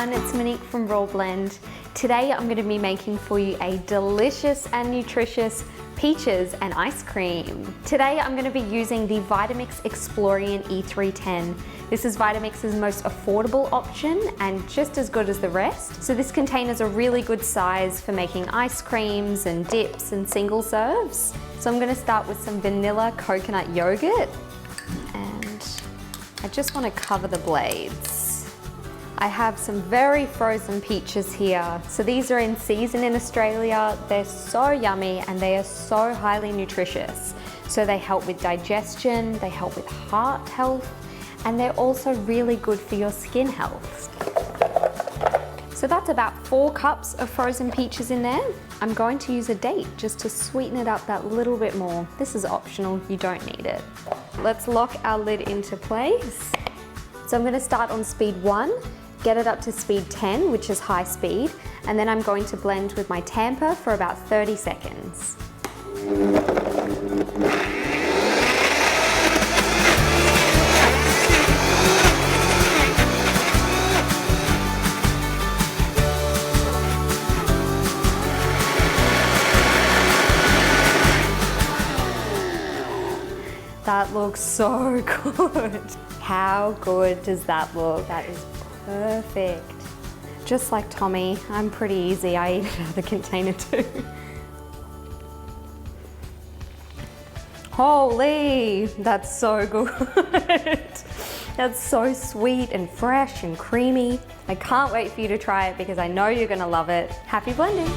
everyone, it's Monique from Raw Blend. Today I'm going to be making for you a delicious and nutritious peaches and ice cream. Today I'm going to be using the Vitamix E310. This is Vitamix's most affordable option and just as good as the rest. So this container's a really good size for making ice creams and dips and single serves. So I'm going to start with some vanilla coconut yogurt and I just want to cover the blades. I have some very frozen peaches here. So these are in season in Australia. They're so yummy and they are so highly nutritious. So they help with digestion, they help with heart health, and they're also really good for your skin health. So that's about 4 cups of frozen peaches in there. I'm going to use a date just to sweeten it up that little bit more. This is optional, you don't need it. Let's lock our lid into place. So I'm going to start on speed 1, get it up to speed 10, which is high speed, and then I'm going to blend with my tamper for about 30 seconds. That looks so good. How good does that look? That is perfect. Just like Tommy, I'm pretty easy. I eat it out of the container too. Holy, that's so good. That's so sweet and fresh and creamy. I can't wait for you to try it because I know you're gonna love it. Happy blending.